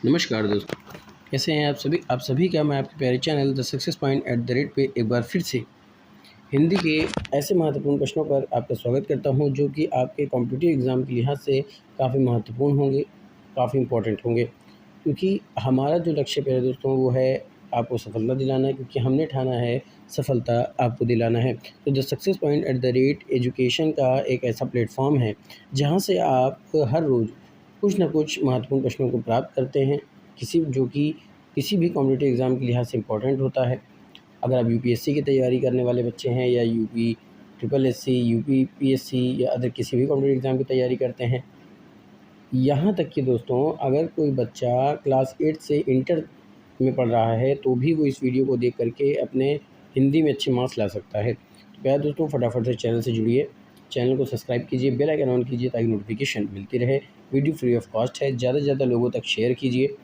नमस्कार दोस्तों, कैसे हैं आप सभी का मैं आपके प्यारे channel the success point at the rate पे एक बार फिर से हिंदी के ऐसे महत्वपूर्ण प्रश्नों पर आपका स्वागत करता हूं जो कि आपके कॉम्पिटिटिव एग्ज़ाम के लिहाज से काफ़ी महत्वपूर्ण होंगे, काफ़ी इम्पोर्टेंट होंगे। क्योंकि हमारा जो लक्ष्य प्यारे दोस्तों वो है आपको सफलता दिलाना है, क्योंकि हमने ठाना है सफलता आपको दिलाना है। तो the success point at the rate education का एक ऐसा प्लेटफ़ॉर्म है जहाँ से आप हर रोज़ कुछ न कुछ महत्वपूर्ण प्रश्नों को प्राप्त करते हैं, जो कि किसी भी कॉम्पिटिटिव एग्ज़ाम के लिहाज से इम्पोर्टेंट होता है। अगर आप यूपीएससी की तैयारी करने वाले बच्चे हैं या UP triple SC, UP PSC या अदर किसी भी कॉम्पिटिटिव एग्ज़ाम की तैयारी करते हैं, यहाँ तक कि दोस्तों अगर कोई बच्चा क्लास 8 से इंटर में पढ़ रहा है तो भी वो इस वीडियो को देख करके अपने हिंदी में अच्छे मार्क्स ला सकता है। तो प्यारे दोस्तों, फटाफट से चैनल से जुड़िए, चैनल को सब्सक्राइब कीजिए, बेल आइकन ऑन कीजिए ताकि नोटिफिकेशन मिलती रहे। वीडियो फ्री ऑफ कॉस्ट है, ज़्यादा से ज़्यादा लोगों तक शेयर कीजिए।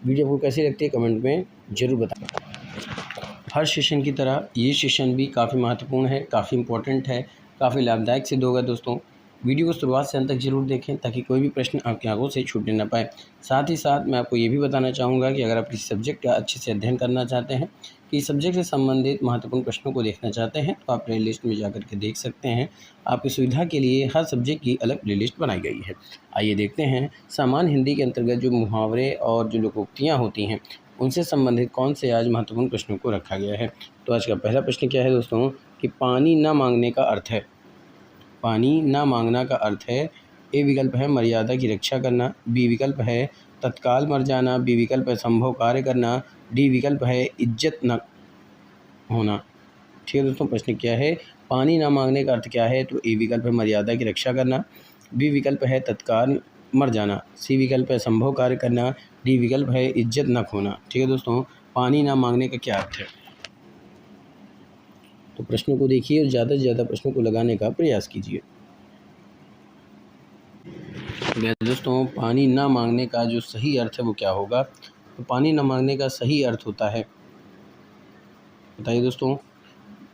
वीडियो आपको कैसी लगती है कमेंट में ज़रूर बताएं। हर सेशन की तरह ये सेशन भी काफ़ी महत्वपूर्ण है, काफ़ी इम्पोर्टेंट है, काफ़ी लाभदायक सिद्ध होगा दोस्तों। वीडियो को शुरुआत से अंत तक ज़रूर देखें ताकि कोई भी प्रश्न आपकी आंखों से छूटने ना पाए। साथ ही साथ मैं आपको ये भी बताना चाहूँगा कि अगर आप किसी सब्जेक्ट का अच्छे से अध्ययन करना चाहते हैं, किसी सब्जेक्ट से संबंधित महत्वपूर्ण प्रश्नों को देखना चाहते हैं, तो आप प्लेलिस्ट में जाकर के देख सकते हैं। आपकी सुविधा के लिए हर सब्जेक्ट की अलग प्लेलिस्ट बनाई गई है। आइए देखते हैं सामान्य हिंदी के अंतर्गत जो मुहावरे और जो लोकोक्तियाँ होती हैं उनसे संबंधित कौन से आज महत्वपूर्ण प्रश्नों को रखा गया है। तो आज का पहला प्रश्न क्या है दोस्तों कि पानी न मांगने का अर्थ है। पानी न मांगना का अर्थ है, ए विकल्प है मर्यादा की रक्षा करना, बी विकल्प है तत्काल मर जाना, बी विकल्प है संभव कार्य करना, डी विकल्प है इज्जत न होना। ठीक है दोस्तों, प्रश्न क्या है, पानी न मांगने का अर्थ क्या है? तो ए विकल्प है मर्यादा की रक्षा करना, बी विकल्प है तत्काल मर जाना, सी विकल्प है संभव कार्य करना, डी विकल्प है इज्जत न खोना। ठीक है दोस्तों, पानी ना मांगने का क्या अर्थ है? तो प्रश्नों को देखिए और ज़्यादा से ज़्यादा प्रश्नों को लगाने का प्रयास कीजिए। दोस्तों, पानी ना मांगने का जो सही अर्थ है वो क्या होगा? तो पानी ना मांगने का सही अर्थ होता है, बताइए दोस्तों,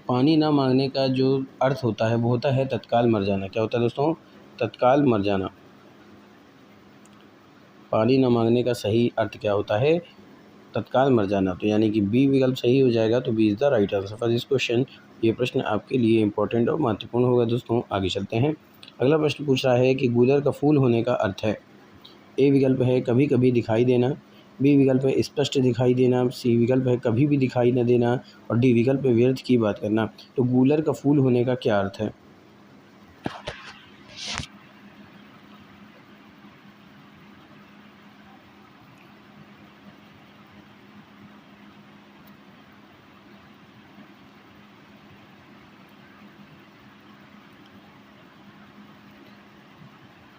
पानी ना मांगने का जो अर्थ होता है वो होता है तत्काल मर जाना। क्या होता है दोस्तों? तत्काल मर जाना। पानी न मांगने का सही अर्थ क्या होता है? तत्काल मर जाना। तो यानी कि बी विकल्प सही हो जाएगा। तो B is the right answer for this question. ये प्रश्न आपके लिए इंपॉर्टेंट और महत्वपूर्ण होगा दोस्तों। आगे चलते हैं। अगला प्रश्न पूछ रहा है कि गूलर का फूल होने का अर्थ है। ए विकल्प है कभी कभी दिखाई देना, बी विकल्प है स्पष्ट दिखाई देना, सी विकल्प है कभी भी दिखाई न देना और डी विकल्प है व्यर्थ की बात करना। तो गूलर का फूल होने का क्या अर्थ है?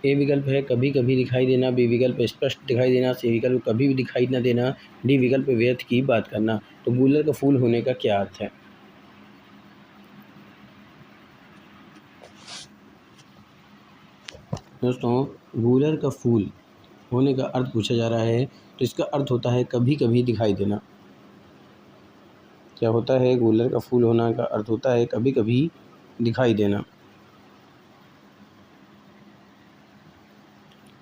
ए विकल्प है कभी कभी दिखाई देना, बी विकल्प स्पष्ट दिखाई देना, सी विकल्प कभी भी दिखाई न देना, डी विकल्प व्यर्थ की बात करना। तो गूलर का फूल होने का क्या अर्थ है? दोस्तों, गूलर का फूल होने का अर्थ पूछा जा रहा है, तो इसका अर्थ होता है कभी कभी दिखाई देना। क्या होता है? गूलर का फूल होना का अर्थ होता है कभी कभी दिखाई देना,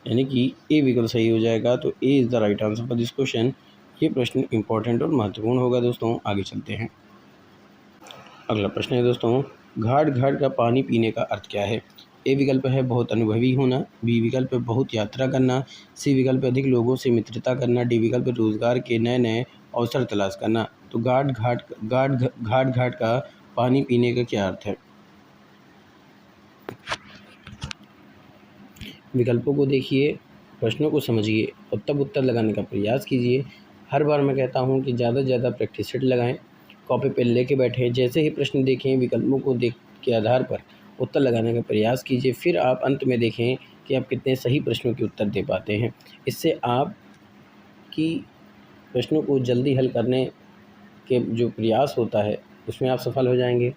यानी कि ए विकल्प सही हो जाएगा। तो A is the right answer for this question. ये प्रश्न इंपॉर्टेंट और महत्वपूर्ण होगा दोस्तों। आगे चलते हैं। अगला प्रश्न है दोस्तों, घाट घाट का पानी पीने का अर्थ क्या है? ए विकल्प है बहुत अनुभवी होना, बी विकल्प है बहुत यात्रा करना, सी विकल्प है अधिक लोगों से मित्रता करना, डी विकल्प है रोजगार के नए नए अवसर तलाश करना। तो घाट घाट का पानी पीने का क्या अर्थ है? विकल्पों को देखिए, प्रश्नों को समझिए और तब उत्तर लगाने का प्रयास कीजिए। हर बार मैं कहता हूँ कि ज़्यादा से ज़्यादा प्रैक्टिस सेट लगाएं, कॉपी पेन लेके बैठें, जैसे ही प्रश्न देखें विकल्पों को देख के आधार पर उत्तर लगाने का प्रयास कीजिए। फिर आप अंत में देखें कि आप कितने सही प्रश्नों के उत्तर दे पाते हैं। इससे आपकी प्रश्नों को जल्दी हल करने के जो प्रयास होता है उसमें आप सफल हो जाएंगे,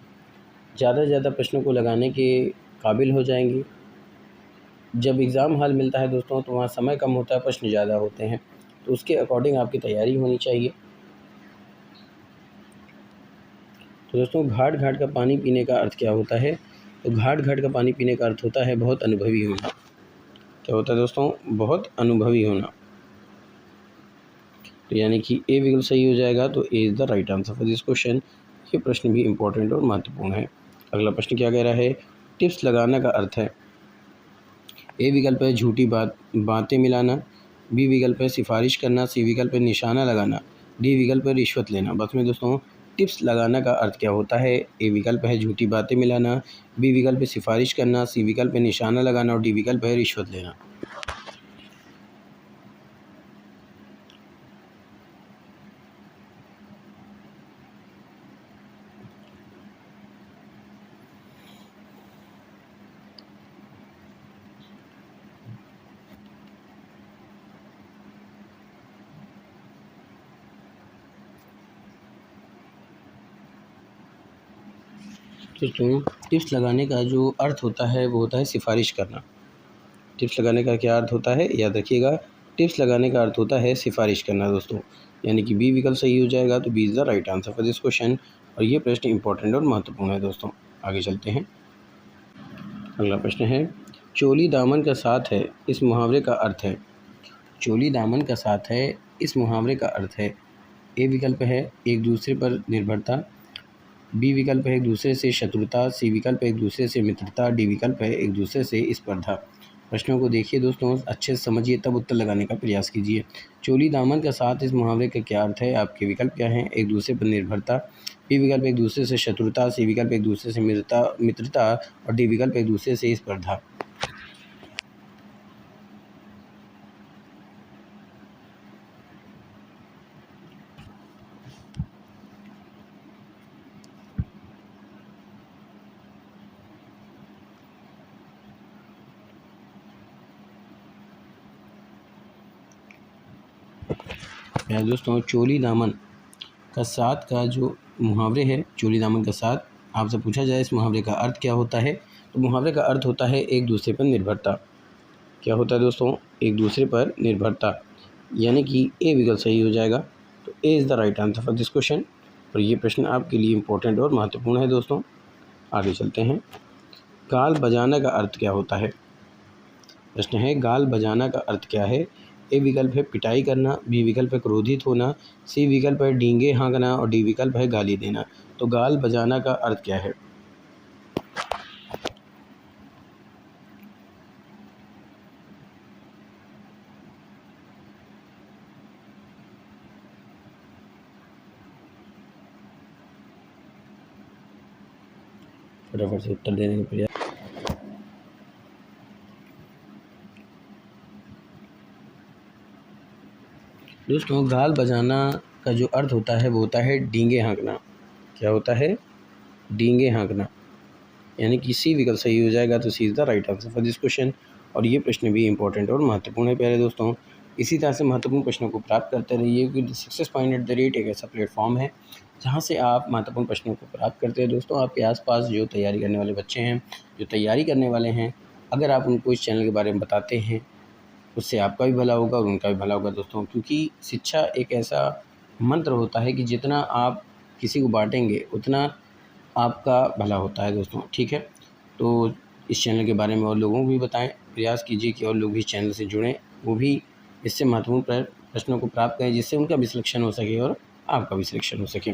ज़्यादा से ज़्यादा प्रश्नों को लगाने के काबिल हो जाएंगे। जब एग्ज़ाम हॉल मिलता है दोस्तों तो वहाँ समय कम होता है, प्रश्न ज़्यादा होते हैं, तो उसके अकॉर्डिंग आपकी तैयारी होनी चाहिए। तो दोस्तों, घाट घाट का पानी पीने का अर्थ क्या होता है? तो घाट घाट का पानी पीने का अर्थ होता है बहुत अनुभवी होना। क्या होता है दोस्तों? बहुत अनुभवी होना। तो यानी कि ए विकल्प सही हो जाएगा। तो A is the right answer for this question. ये प्रश्न भी इम्पोर्टेंट और महत्वपूर्ण है। अगला प्रश्न क्या कह रहा है, टिप्स लगाना का अर्थ है। ए विकल्प है झूठी बातें मिलाना, बी विकल्प है सिफारिश करना, सी विकल्प है निशाना लगाना, डी विकल्प है रिश्वत लेना। बस में दोस्तों टिप्स लगाना का अर्थ क्या होता है। ए विकल्प है झूठी बातें मिलाना, बी विकल्प है सिफारिश करना, सी विकल्प है निशाना लगाना और डी विकल्प है रिश्वत लेना। दोस्तों टिप्स लगाने का जो अर्थ होता है वो होता है सिफारिश करना। टिप्स लगाने का क्या अर्थ होता है, याद रखिएगा। टिप्स लगाने का अर्थ होता है सिफारिश करना दोस्तों, यानी कि बी विकल्प सही हो जाएगा। तो B is the right answer for this question. और ये प्रश्न इंपॉर्टेंट और महत्वपूर्ण है दोस्तों। आगे चलते हैं। अगला प्रश्न है, चोली दामन का साथ है, इस मुहावरे का अर्थ है। चोली दामन का साथ है, इस मुहावरे का अर्थ है। ए विकल्प है एक दूसरे पर निर्भरता, बी विकल्प है एक दूसरे से शत्रुता, सी विकल्प है एक दूसरे से मित्रता, डी विकल्प है एक दूसरे से स्पर्धा। प्रश्नों को देखिए दोस्तों, अच्छे से समझिए तब उत्तर लगाने का प्रयास कीजिए। चोली दामन का साथ इस मुहावरे का क्या अर्थ है। आपके विकल्प क्या हैं, एक दूसरे पर निर्भरता, बी विकल्प एक दूसरे से शत्रुता, सी विकल्प एक दूसरे से मित्रता और डी विकल्प एक दूसरे से स्पर्धा। दोस्तों चोली दामन का साथ का जो मुहावरे है, चोली दामन का साथ, आपसे पूछा जाए इस मुहावरे का अर्थ क्या होता है, तो मुहावरे का अर्थ होता है एक दूसरे पर निर्भरता। क्या होता है दोस्तों, एक दूसरे पर निर्भरता, यानी कि ए विकल्प सही हो जाएगा। तो A is the right answer for this question. और ये प्रश्न आपके लिए इम्पोर्टेंट और महत्वपूर्ण है दोस्तों। आगे चलते हैं। गाल बजाना का अर्थ क्या होता है। प्रश्न है, गाल बजाना का अर्थ क्या है। ए विकल्प है पिटाई करना, बी विकल्प है क्रोधित होना, सी विकल्प है डींगे हाँकना और डी विकल्प है गाली देना। तो गाल बजाना का अर्थ क्या है। फटाफट से उत्तर देने का प्रयास। दोस्तों गाल बजाना का जो अर्थ होता है वो होता है डींगे हाँकना। क्या होता है, डींगे हाँकना, यानी कि सी विकल्प सही हो जाएगा। तो C is the right answer for this question. और ये प्रश्न भी इंपॉर्टेंट और महत्वपूर्ण है प्यारे दोस्तों। इसी तरह से महत्वपूर्ण प्रश्नों को प्राप्त करते रहिए, क्योंकि सक्सेस.@ एक ऐसा प्लेटफॉर्म है जहाँ से आप महत्वपूर्ण प्रश्नों को प्राप्त करते हैं। दोस्तों आपके आसपास जो तैयारी करने वाले बच्चे हैं, जो तैयारी करने वाले हैं, अगर आप उनको इस चैनल के बारे में बताते हैं, उससे आपका भी भला होगा और उनका भी भला होगा दोस्तों। क्योंकि शिक्षा एक ऐसा मंत्र होता है कि जितना आप किसी को बांटेंगे उतना आपका भला होता है दोस्तों। ठीक है, तो इस चैनल के बारे में और लोगों को भी बताएं, प्रयास कीजिए कि और लोग भी इस चैनल से जुड़ें, वो भी इससे महत्वपूर्ण प्रश्नों को प्राप्त करें, जिससे उनका भी सिलेक्शन हो सके और आपका भी सिलेक्शन हो सके।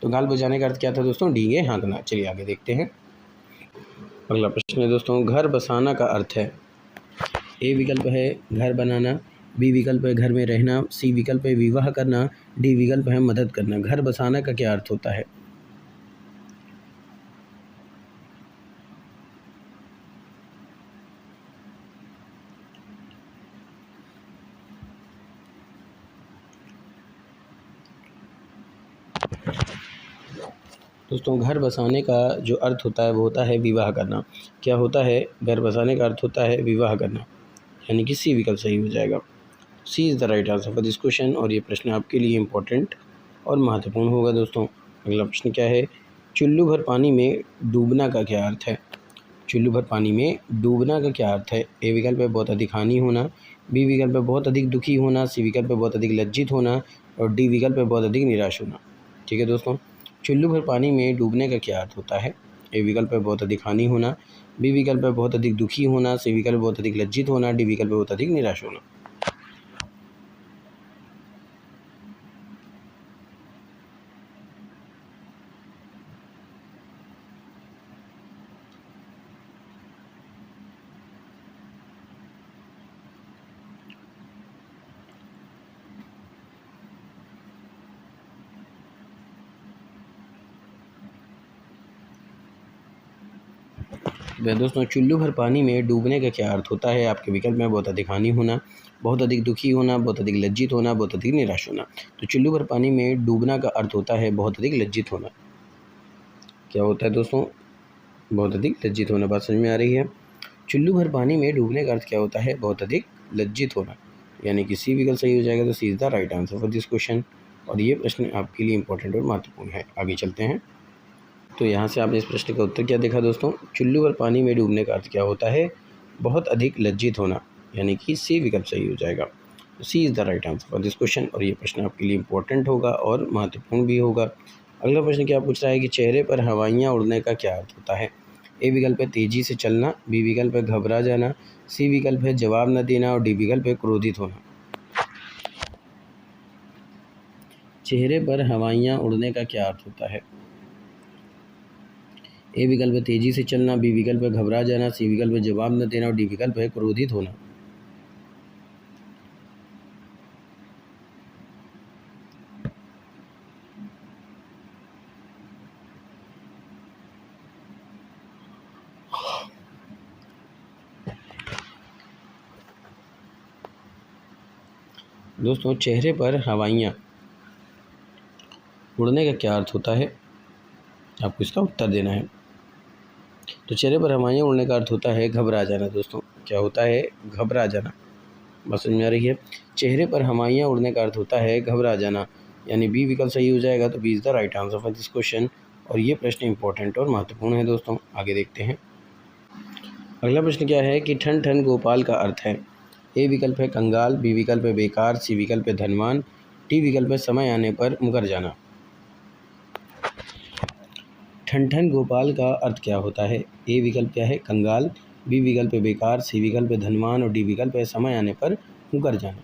तो गाल बजाने का अर्थ क्या था दोस्तों, डींगे हाँकना। चलिए आगे देखते हैं। अगला प्रश्न है दोस्तों, घर बसाना का अर्थ है। ए विकल्प है घर बनाना, बी विकल्प है घर में रहना, सी विकल्प है विवाह करना, डी विकल्प है मदद करना। घर बसाना का क्या अर्थ होता है। दोस्तों घर बसाने का जो अर्थ होता है वो होता है विवाह करना। क्या होता है, घर बसाने का अर्थ होता है विवाह करना, यानी कि सी विकल्प सही हो जाएगा। C is the right answer for this question. और ये प्रश्न आपके लिए इम्पोर्टेंट और महत्वपूर्ण होगा दोस्तों। अगला प्रश्न क्या है, चुल्लू भर पानी में डूबना का क्या अर्थ है। चुल्लू भर पानी में डूबना का क्या अर्थ है। ए विकल्प है बहुत अधिक हानि होना, बी विकल्प है बहुत अधिक दुखी होना, सी विकल्प है बहुत अधिक लज्जित होना और डी विकल्प है बहुत अधिक निराश होना। ठीक है दोस्तों, चुल्लू भर पानी में डूबने का क्या अर्थ होता है। ए विकल्प है बहुत अधिक हानि होना, बी विकल्प है बहुत अधिक दुखी होना, सी विकल्प बहुत अधिक लज्जित होना, डी विकल्प है बहुत अधिक निराश होना। वह दोस्तों चुल्लू भर पानी में डूबने का क्या अर्थ होता है? आपके विकल्प में बहुत अधिक हानि होना, बहुत अधिक दुखी होना, बहुत अधिक लज्जित होना, बहुत अधिक निराश होना। तो चुल्लू भर पानी में डूबना का अर्थ होता है बहुत अधिक लज्जित होना। क्या होता है दोस्तों? बहुत अधिक लज्जित होना। बात समझ में आ रही है? चुल्लू भर पानी में डूबने का अर्थ क्या होता है? बहुत अधिक लज्जित होना। यानी कि सी विकल्प सही हो जाएगा। तो C is the right answer for this question. और ये प्रश्न आपके लिए इंपॉर्टेंट और महत्वपूर्ण है। आगे चलते हैं। तो यहाँ से आपने इस प्रश्न का उत्तर क्या देखा दोस्तों? चुल्लू भर पानी में डूबने का अर्थ क्या होता है? बहुत अधिक लज्जित होना। यानी कि सी विकल्प सही हो जाएगा। तो C is the right answer for this question. और ये प्रश्न आपके लिए इंपॉर्टेंट होगा और महत्वपूर्ण भी होगा। अगला प्रश्न क्या पूछ रहा है कि चेहरे पर हवाइयाँ उड़ने का क्या अर्थ होता है? ए विकल्प है तेज़ी से चलना, बी विकल्प है घबरा जाना, सी विकल्प है जवाब न देना और डी विकल्प है क्रोधित होना। चेहरे पर हवाइयाँ उड़ने का क्या अर्थ होता है? ए विकल्प है तेज़ी से चलना, बी विकल्प है घबरा जाना, सी विकल्प है जवाब न देना और डी विकल्प है क्रोधित होना। दोस्तों चेहरे पर हवाइयाँ उड़ने का क्या अर्थ होता है? आपको इसका उत्तर देना है। तो चेहरे पर हवाइयाँ उड़ने का अर्थ होता है घबरा जाना। दोस्तों क्या होता है? घबरा जाना। बात समझ में आ रही है? चेहरे पर हवाइयाँ उड़ने का अर्थ होता है घबरा जाना। यानी बी विकल्प सही हो जाएगा। तो B is the right answer for this question. और ये प्रश्न इंपॉर्टेंट और महत्वपूर्ण है दोस्तों। आगे देखते हैं। अगला प्रश्न क्या है कि ठन ठन गोपाल का अर्थ है? ए विकल्प है कंगाल, बी विकल्प है बेकार, सी विकल्प है धनवान, डी विकल्प है समय आने पर मुकर जाना। ठन ठन गोपाल का अर्थ क्या होता है? ए विकल्प क्या है? कंगाल, बी विकल्प है बेकार, सी विकल्प है धनवान और डी विकल्प है समय आने पर मुकर जाना।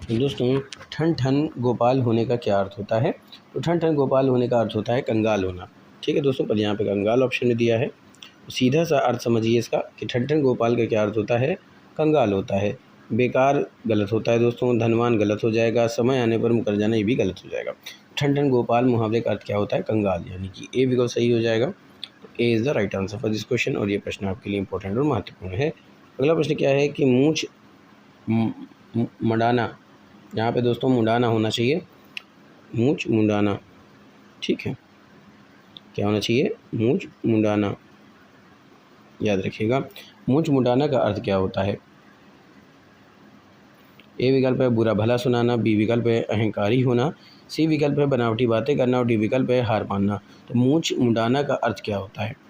तो दोस्तों ठन ठन गोपाल होने का क्या अर्थ होता है? तो ठन ठन गोपाल होने का अर्थ होता है कंगाल होना। ठीक है दोस्तों, पर यहाँ पे कंगाल ऑप्शन में दिया है। तो सीधा सा अर्थ समझिए इसका कि ठन ठन गोपाल का क्या अर्थ होता है? कंगाल होता है। बेकार गलत होता है दोस्तों, धनवान गलत हो जाएगा, समय आने पर मुकर जाना ये भी गलत हो जाएगा। ठन ठन गोपाल मुहावरे का अर्थ क्या होता है? कंगाल। यानी कि ए विकल्प सही हो जाएगा। तो A is the right answer for this question. और ये प्रश्न आपके लिए इंपॉर्टेंट और महत्वपूर्ण है। अगला प्रश्न क्या है कि मूंछ मुंडाना, यहाँ पे दोस्तों मुंडाना होना चाहिए, मूंछ मुंडाना। ठीक है, क्या होना चाहिए? मूंछ मुंडाना। याद रखिएगा। मूंछ मुंडाना का अर्थ क्या होता है? ए विकल्प है बुरा भला सुनाना, बी विकल्प है अहंकारी होना, सी विकल्प है बनावटी बातें करना और डी विकल्प है हार मानना। तो मूंछ मुंडाना का अर्थ क्या होता है?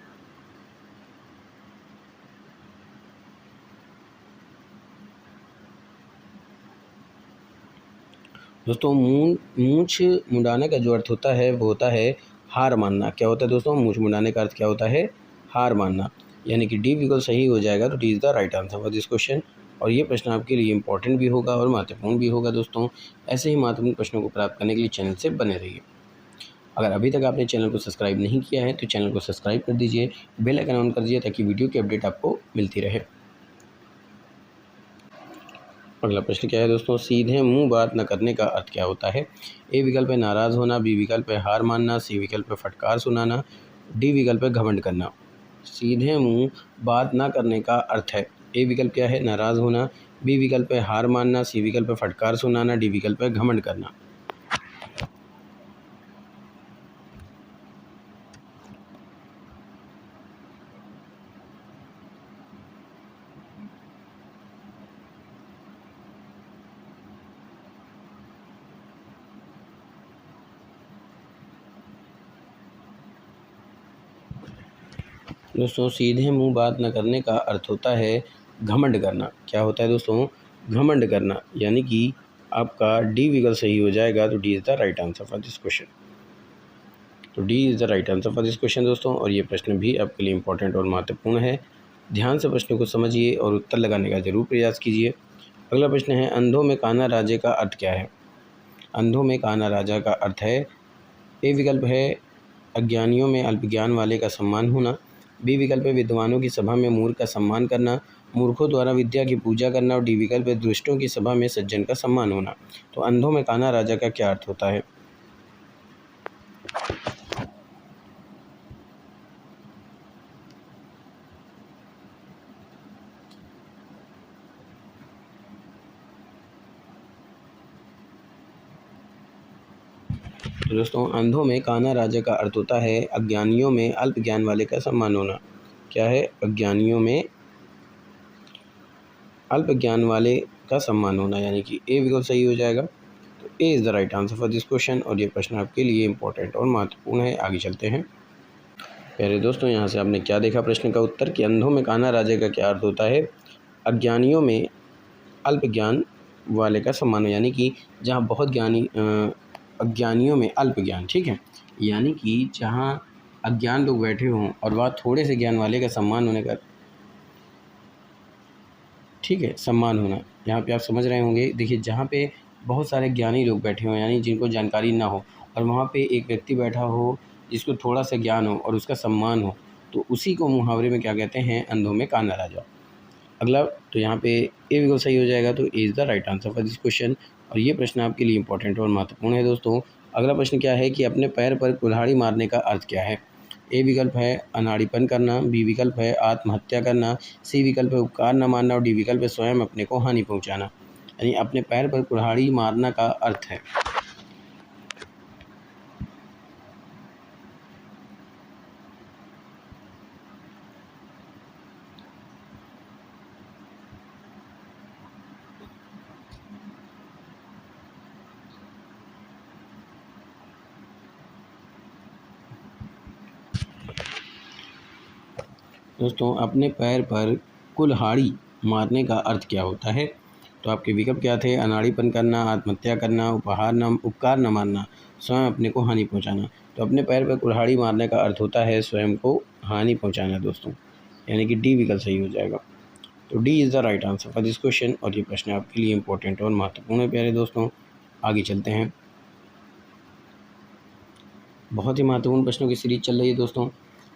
दोस्तों मूंछ मुंडाने का जो अर्थ होता है वो होता है हार मानना। क्या होता है दोस्तों? मूंछ मुंडाने का अर्थ क्या होता है? हार मानना। यानी कि डी विकल्प सही हो जाएगा। तो D is the right answer for this question. और ये प्रश्न आपके लिए इंपॉर्टेंट भी होगा और महत्वपूर्ण भी होगा दोस्तों। ऐसे ही महत्वपूर्ण प्रश्नों को प्राप्त करने के लिए चैनल से बने रहिए। अगर अभी तक आपने चैनल को सब्सक्राइब नहीं किया है तो चैनल को सब्सक्राइब कर दीजिए, बेल आइकन ऑन कर दीजिए ताकि वीडियो की अपडेट आपको मिलती रहे। अगला प्रश्न क्या है दोस्तों? सीधे मुंह बात न करने का अर्थ क्या होता है? ए विकल्प है नाराज़ होना, बी विकल्प है हार मानना, सी विकल्प है फटकार सुनाना, डी विकल्प है घमंड करना। सीधे मुंह बात ना करने का अर्थ है? ए विकल्प क्या है? नाराज़ होना, बी विकल्प है हार मानना, सी विकल्प है फटकार सुनाना, डी विकल्प है घमंड करना। दोस्तों सीधे मुंह बात न करने का अर्थ होता है घमंड करना। क्या होता है दोस्तों? घमंड करना। यानी कि आपका डी विकल्प सही हो जाएगा। तो D is the right answer for this question. तो D is the right answer for this question दोस्तों। और ये प्रश्न भी आपके लिए इंपॉर्टेंट और महत्वपूर्ण है। ध्यान से प्रश्न को समझिए और उत्तर लगाने का जरूर प्रयास कीजिए। अगला प्रश्न है अंधों में काना राजे का अर्थ क्या है? अंधों में काना राजा का अर्थ है। ए विकल्प है अज्ञानियों में अल्प ज्ञान वाले का सम्मान होना। बी विकल्प है विद्वानों की सभा में मूर्ख का सम्मान करना, मूर्खों द्वारा विद्या की पूजा करना। और डी विकल्प है दुष्टों की सभा में सज्जन का सम्मान होना। तो अंधों में काना राजा का क्या अर्थ होता है? तो दोस्तों अंधों में काना राजा का अर्थ होता है अज्ञानियों में अल्प ज्ञान वाले का सम्मान होना। क्या है? अज्ञानियों में अल्प ज्ञान वाले का सम्मान होना, यानी कि ए विकल्प सही हो जाएगा। तो A is the right answer for this question. और ये प्रश्न आपके लिए इंपॉर्टेंट और महत्वपूर्ण है। आगे चलते हैं। प्यारे दोस्तों, यहाँ से आपने क्या देखा प्रश्न का उत्तर कि अंधों में काना राजा का क्या अर्थ होता है? अज्ञानियों में अल्प ज्ञान वाले का सम्मान हो, यानी कि जहाँ बहुत ज्ञानी अज्ञानियों में अल्प ज्ञान, ठीक है, यानी कि जहाँ अज्ञान लोग बैठे हों और वह थोड़े से ज्ञान वाले का सम्मान होने का, ठीक है, सम्मान होना। यहाँ पे आप समझ रहे होंगे। देखिए, जहाँ पे बहुत सारे ज्ञानी लोग बैठे हों, यानी जिनको जानकारी ना हो, और वहाँ पे एक व्यक्ति बैठा हो जिसको थोड़ा सा ज्ञान हो और उसका सम्मान हो, तो उसी को मुहावरे में क्या कहते हैं? अंधों में काना राजा। अगला, तो यहाँ पे ए विकल्प सही हो जाएगा। तो A is the right answer for this question. और ये प्रश्न आपके लिए इंपॉर्टेंट और महत्वपूर्ण है दोस्तों। अगला प्रश्न क्या है कि अपने पैर पर कुल्हाड़ी मारने का अर्थ क्या है? ए विकल्प है अनाड़ीपन करना, बी विकल्प है आत्महत्या करना, सी विकल्प है उपकार न मानना, और डी विकल्प है स्वयं अपने को हानि पहुँचाना। यानी अपने पैर पर कुल्हाड़ी मारना का अर्थ है। दोस्तों अपने पैर पर कुल्हाड़ी मारने का अर्थ क्या होता है? तो आपके विकल्प क्या थे? अनाड़ीपन करना, आत्महत्या करना, उपकार न मानना, स्वयं अपने को हानि पहुंचाना। तो अपने पैर पर कुल्हाड़ी मारने का अर्थ होता है स्वयं को हानि पहुंचाना दोस्तों, यानी कि डी विकल्प सही हो जाएगा। तो D is the right answer for this question. और ये प्रश्न आपके लिए इंपॉर्टेंट और महत्वपूर्ण है प्यारे दोस्तों। आगे चलते हैं। बहुत ही महत्वपूर्ण प्रश्नों की सीरीज चल रही है दोस्तों।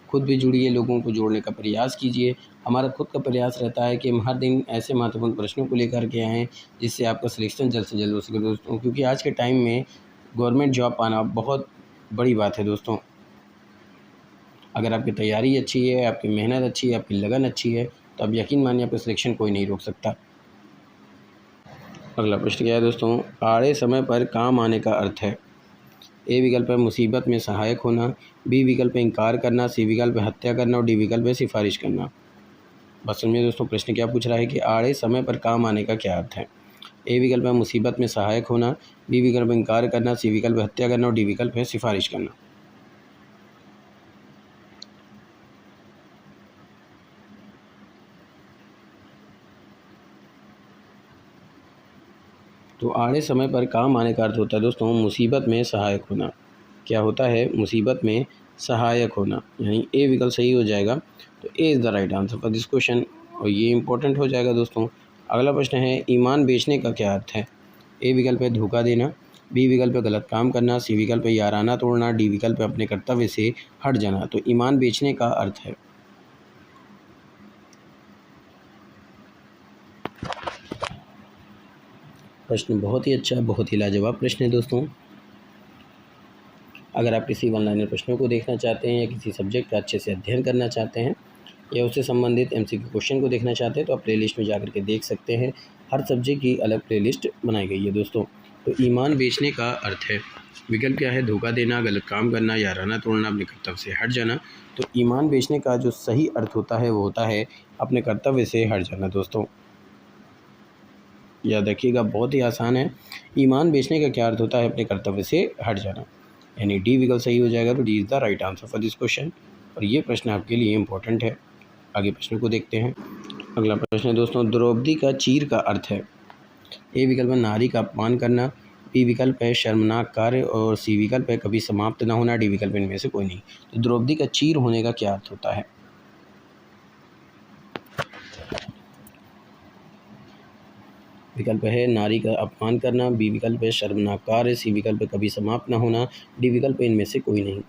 खुद भी जुड़िए, लोगों को जोड़ने का प्रयास कीजिए। हमारा खुद का प्रयास रहता है कि हम हर दिन ऐसे महत्वपूर्ण प्रश्नों को लेकर के आएँ जिससे आपका सिलेक्शन जल्द से जल्द हो सके दोस्तों, क्योंकि आज के टाइम में गवर्नमेंट जॉब पाना बहुत बड़ी बात है दोस्तों। अगर आपकी तैयारी अच्छी है, आपकी मेहनत अच्छी है, आपकी लगन अच्छी है, तो आप यकीन मानिए आपका सिलेक्शन कोई नहीं रोक सकता। अगला प्रश्न क्या है दोस्तों? आड़े समय पर काम आने का अर्थ है। ए विकल्प है मुसीबत में सहायक होना, बी विकल्प है इनकार करना, सी विकल्प है हत्या करना, और डी विकल्प है सिफारिश करना। बस समझिए दोस्तों, प्रश्न क्या पूछ रहा है कि आड़े समय पर काम आने का क्या अर्थ है? ए विकल्प है मुसीबत में सहायक होना, बी विकल्प है इनकार करना, सी विकल्प है हत्या करना, और डी विकल्प है सिफारिश करना। तो आड़े समय पर काम आने का अर्थ होता है दोस्तों मुसीबत में सहायक होना। क्या होता है? मुसीबत में सहायक होना, यानी ए विकल्प सही हो जाएगा। तो A is the right answer for this question. और ये इंपॉर्टेंट हो जाएगा दोस्तों। अगला प्रश्न है ईमान बेचने का क्या अर्थ है? ए विकल्प है धोखा देना, बी विकल्प है गलत काम करना, सी विकल्प है याराना तोड़ना, डी विकल्प है अपने कर्तव्य से हट जाना। तो ईमान बेचने का अर्थ है। प्रश्न बहुत ही अच्छा, बहुत ही लाजवाब प्रश्न है दोस्तों। अगर आप किसी वन लाइनर प्रश्नों को देखना चाहते हैं या किसी सब्जेक्ट का अच्छे से अध्ययन करना चाहते हैं या उससे संबंधित एमसीक्यू क्वेश्चन को देखना चाहते हैं तो आप प्लेलिस्ट में जाकर के देख सकते हैं। हर सब्जेक्ट की अलग प्लेलिस्ट बनाई गई है दोस्तों। तो ईमान बेचने का अर्थ है, विकल्प क्या है? धोखा देना, गलत काम करना, याराना तोड़ना, अपने कर्तव्य से हट जाना। तो ईमान बेचने का जो सही अर्थ होता है वो होता है अपने कर्तव्य से हट जाना दोस्तों। याद रखिएगा, बहुत ही आसान है। ईमान बेचने का क्या अर्थ होता है? अपने कर्तव्य से हट जाना, यानी डी विकल्प सही हो जाएगा। तो D is the right answer for this question. और ये प्रश्न आपके लिए इंपॉर्टेंट है। आगे प्रश्न को देखते हैं। अगला प्रश्न है दोस्तों द्रौपदी का चीर का अर्थ है। ए विकल्प है नारी का अपमान करना, बी विकल्प है शर्मनाक कार्य, और सी विकल्प है कभी समाप्त न होना, डी विकल्प इनमें से कोई नहीं। तो द्रौपदी का चीर होने का क्या अर्थ होता है? विकल्प है नारी का अपमान करना, बी विकल्प है शर्मनाक कार्य, सी विकल्प है कभी समाप्त न होना, डी विकल्प है इनमें से कोई नहीं।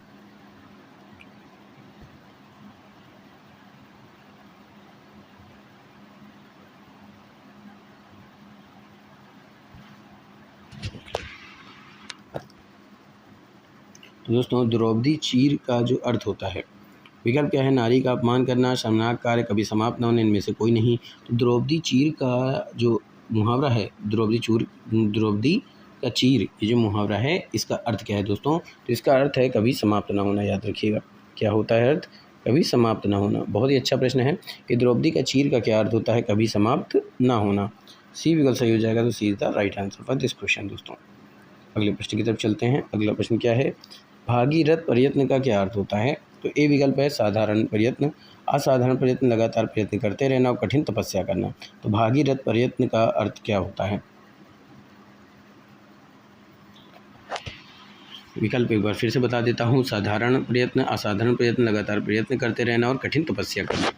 तो दोस्तों द्रौपदी चीर का जो अर्थ होता है, विकल्प क्या है नारी का अपमान करना, शर्मनाक कार्य, कभी समाप्त न होने, इनमें से कोई नहीं। तो द्रौपदी चीर का जो मुहावरा है, द्रौपदी का चीर, ये जो मुहावरा है इसका अर्थ क्या है दोस्तों? तो इसका अर्थ है कभी समाप्त ना होना। याद रखिएगा क्या होता है अर्थ? कभी समाप्त ना होना। बहुत ही अच्छा प्रश्न है कि द्रौपदी का चीर का क्या अर्थ होता है? कभी समाप्त ना होना। सी विकल्प सही हो जाएगा। तो C is the right answer for this question. दोस्तों अगले प्रश्न की तरफ चलते हैं। अगला प्रश्न क्या है? भागीरथ प्रयत्न का क्या अर्थ होता है? तो ए विकल्प है साधारण प्रयत्न, असाधारण प्रयत्न, लगातार प्रयत्न करते रहना और कठिन तपस्या करना। तो भागीरथ प्रयत्न का अर्थ क्या होता है? विकल्प एक बार फिर से बता देता हूँ, साधारण प्रयत्न, असाधारण प्रयत्न, लगातार प्रयत्न करते रहना और कठिन तपस्या करना।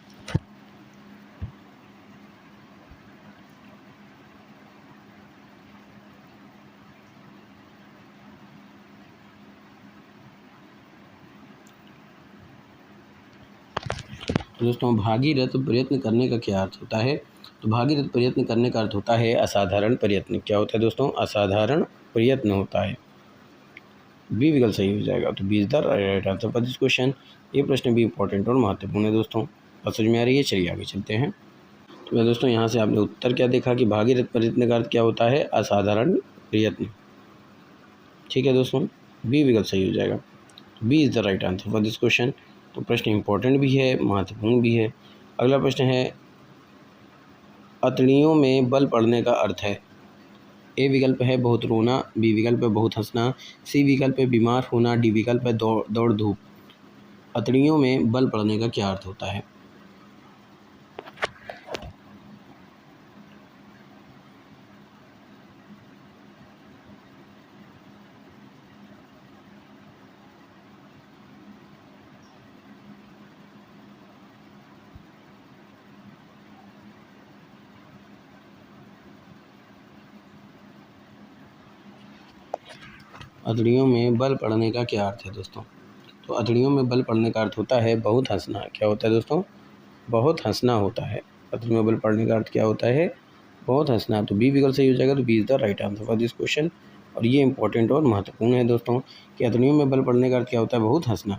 तो दोस्तों भागीरथ प्रयत्न करने का क्या अर्थ होता है? तो भागीरथ प्रयत्न करने का अर्थ होता है असाधारण प्रयत्न। क्या होता है दोस्तों? असाधारण प्रयत्न होता है। बी विकल्प सही हो जाएगा। तो B is the right answer for this question. ये प्रश्न भी इंपॉर्टेंट और महत्वपूर्ण है दोस्तों। बात समझ में आ रही है? चलिए आगे चलते हैं। तो दोस्तों यहाँ से आपने उत्तर क्या देखा कि भागीरथ प्रयत्न का अर्थ क्या होता है? असाधारण प्रयत्न। ठीक है दोस्तों, बी विकल्प सही हो जाएगा। B is the right answer for this question. तो प्रश्न इंपॉर्टेंट भी है, महत्वपूर्ण भी है। अगला प्रश्न है अतड़ियों में बल पड़ने का अर्थ है? ए विकल्प है बहुत रोना, बी विकल्प है बहुत हंसना, सी विकल्प है बीमार होना, डी विकल्प है दौड़ धूप। अतड़ियों में बल पड़ने का क्या अर्थ होता है? अतड़ियों में बल पड़ने का क्या अर्थ है दोस्तों? तो अतड़ियों में बल पड़ने का अर्थ होता है बहुत हंसना। क्या होता है दोस्तों? बहुत हंसना होता है। अतड़ियों में बल पड़ने का अर्थ क्या होता है? बहुत हंसना। तो बी विकल्प सही हो जाएगा। तो B is the right answer for this question. और ये इंपॉर्टेंट और महत्वपूर्ण है दोस्तों कि अतड़ियों में बल पड़ने का अर्थ क्या होता है? बहुत हंसना।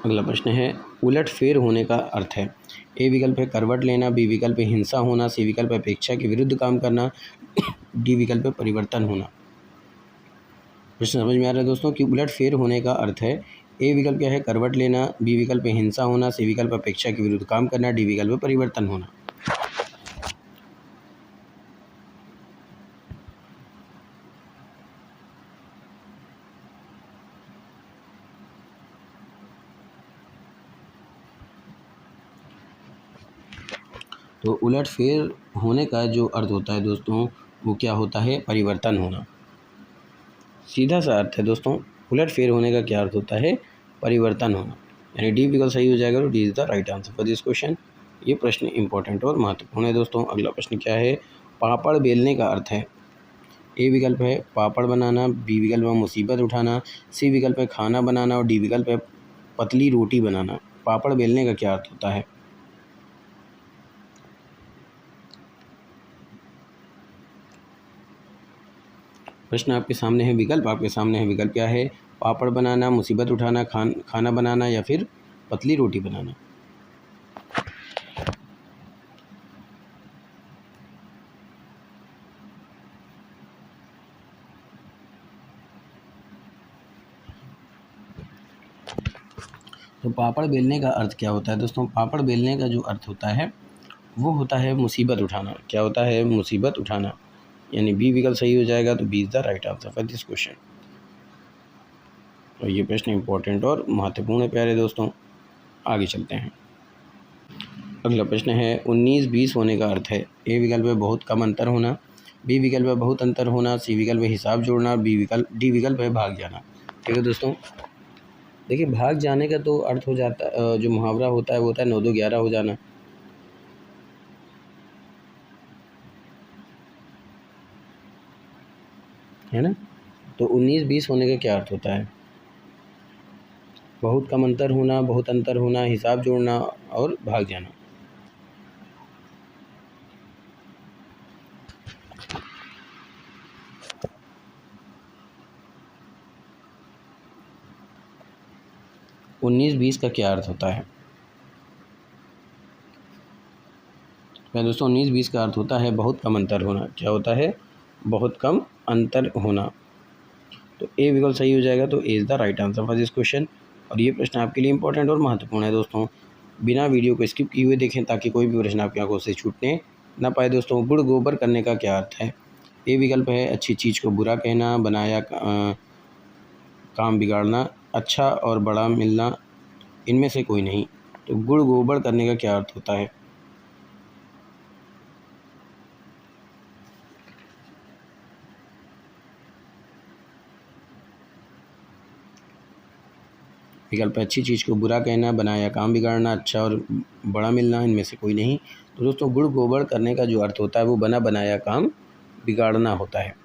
अगला प्रश्न है उलट फेर होने का अर्थ है? ए विकल्प है करवट लेना, बी विकल्प है हिंसा होना, सी विकल्प है अपेक्षा के विरुद्ध काम करना, डी विकल्प है परिवर्तन होना। प्रश्न समझ में आ रहा है दोस्तों कि उलट फेर होने का अर्थ है? ए विकल्प क्या है? करवट लेना, बी विकल्प है हिंसा होना, सी विकल्प अपेक्षा के विरुद्ध काम करना, डी विकल्प परिवर्तन होना। तो उलट फेर होने का जो अर्थ होता है दोस्तों वो क्या होता है? परिवर्तन होना। सीधा सा अर्थ है दोस्तों, उलट फेर होने का क्या अर्थ होता है? परिवर्तन होना। यानी डी विकल्प सही हो जाएगा। तो D is the right answer for this question. ये प्रश्न इंपॉर्टेंट और महत्वपूर्ण है दोस्तों। अगला प्रश्न क्या है? पापड़ बेलने का अर्थ है? ए विकल्प है पापड़ बनाना, बी विकल्प है मुसीबत उठाना, सी विकल्प है खाना बनाना और डी विकल्प है पतली रोटी बनाना। पापड़ बेलने का क्या अर्थ होता है? प्रश्न आपके सामने है, विकल्प आपके सामने है। विकल्प क्या है? पापड़ बनाना, मुसीबत उठाना, खाना बनाना या फिर पतली रोटी बनाना। तो पापड़ बेलने का अर्थ क्या होता है दोस्तों? पापड़ बेलने का जो अर्थ होता है वो होता है मुसीबत उठाना। क्या होता है? मुसीबत उठाना। यानी बी विकल्प सही हो जाएगा। तो B is the right answer for this question. और ये प्रश्न इंपॉर्टेंट और महत्वपूर्ण है प्यारे दोस्तों। आगे चलते हैं। अगला प्रश्न है 19-20 होने का अर्थ है? ए विकल्प है बहुत कम अंतर होना, बी विकल्प है बहुत अंतर होना, सी विकल्प है हिसाब जोड़ना, डी विकल्प है भाग जाना। ठीक है दोस्तों, देखिए भाग जाने का तो अर्थ हो जाता जो मुहावरा होता है वो होता है 9 2 11 हो जाना। है ना। तो 19-20 होने का क्या अर्थ होता है? बहुत कम अंतर होना, बहुत अंतर होना, हिसाब जोड़ना और भाग जाना। उन्नीस बीस का क्या अर्थ होता है? दोस्तों 19-20 का अर्थ होता है बहुत कम अंतर होना। क्या होता है? बहुत कम अंतर होना। तो ए विकल्प सही हो जाएगा। तो A is the right answer for this question. और ये प्रश्न आपके लिए इंपॉर्टेंट और महत्वपूर्ण है दोस्तों। बिना वीडियो को स्किप किए हुए देखें ताकि कोई भी प्रश्न आपकी आंखों से छूटने ना पाए। दोस्तों गुड़ गोबर करने का क्या अर्थ है? ए विकल्प है अच्छी चीज़ को बुरा कहना, बनाया काम बिगाड़ना, अच्छा और बड़ा मिलना, इनमें से कोई नहीं। तो गुड़ गोबर करने का क्या अर्थ होता है? विकल्प अच्छी चीज़ को बुरा कहना, बनाया काम बिगाड़ना, अच्छा और बड़ा मिलना, इनमें से कोई नहीं। तो दोस्तों गुड़ गोबर करने का जो अर्थ होता है वो बना बनाया काम बिगाड़ना होता है।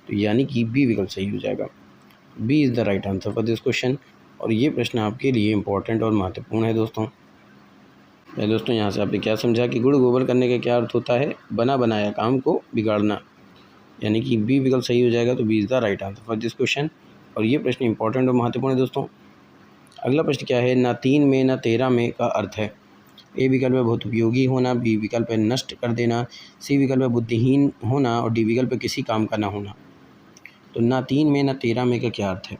तो यानी कि बी विकल्प सही हो जाएगा। B is the right answer for this question. और ये प्रश्न आपके लिए इम्पोर्टेंट और महत्वपूर्ण है दोस्तों। दोस्तों यहाँ से आपने क्या समझा कि गुड़ गोबर करने का क्या अर्थ होता है? बना बनाया काम को बिगाड़ना, यानी कि बी विकल्प सही हो जाएगा। तो B is the right answer for this question. और ये प्रश्न इंपॉर्टेंट और महत्वपूर्ण है दोस्तों। अगला प्रश्न क्या है? ना 3 में ना 13 में का अर्थ है। ए विकल्प है बहुत उपयोगी होना, बी विकल्प है नष्ट कर देना, सी विकल्प है बुद्धिहीन होना और डी विकल्प है किसी काम का ना होना। तो ना 3 में ना 13 में का क्या अर्थ है?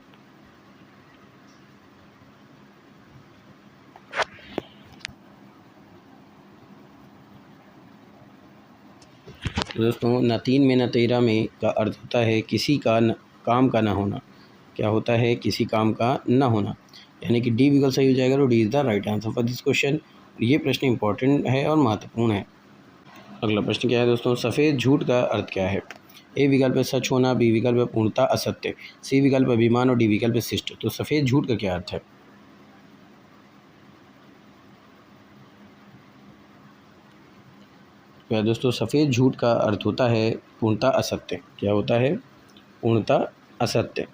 तो दोस्तों ना 3 में ना 13 में का अर्थ होता है किसी का काम का ना होना। क्या होता है? किसी काम का ना होना, यानी कि डी विकल्प सही हो जाएगा। तो D is the right answer for this question. ये प्रश्न इंपॉर्टेंट है और महत्वपूर्ण है। अगला प्रश्न क्या है दोस्तों? सफ़ेद झूठ का अर्थ क्या है? ए विकल्प है सच होना, बी विकल्प है पूर्णता असत्य, सी विकल्प है अभिमान और डी विकल्प है शिष्ट। तो सफ़ेद झूठ का क्या अर्थ है? तो दोस्तों सफ़ेद झूठ का अर्थ होता है पूर्णता असत्य। क्या होता है? पूर्णता असत्य,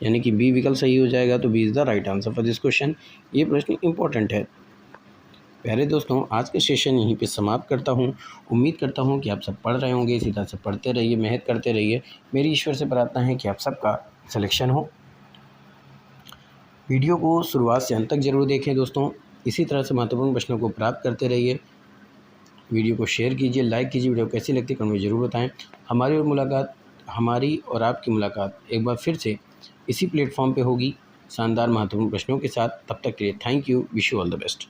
यानी कि बी विकल्प सही हो जाएगा। तो B is the right answer for this question. ये प्रश्न इंपॉर्टेंट है। प्यारे दोस्तों आज के सेशन यहीं पे समाप्त करता हूँ। उम्मीद करता हूँ कि आप सब पढ़ रहे होंगे। इसी तरह से पढ़ते रहिए, मेहनत करते रहिए। मेरी ईश्वर से प्रार्थना है कि आप सबका सिलेक्शन हो। वीडियो को शुरुआत से अंत तक ज़रूर देखें दोस्तों। इसी तरह से महत्वपूर्ण प्रश्नों को प्राप्त करते रहिए। वीडियो को शेयर कीजिए, लाइक कीजिए। वीडियो कैसी लगती है कमेंट में ज़रूर बताएं। हमारी और आपकी मुलाकात एक बार फिर से इसी प्लेटफॉर्म पे होगी शानदार महत्वपूर्ण प्रश्नों के साथ। तब तक के लिए thank you. Wish you all the best.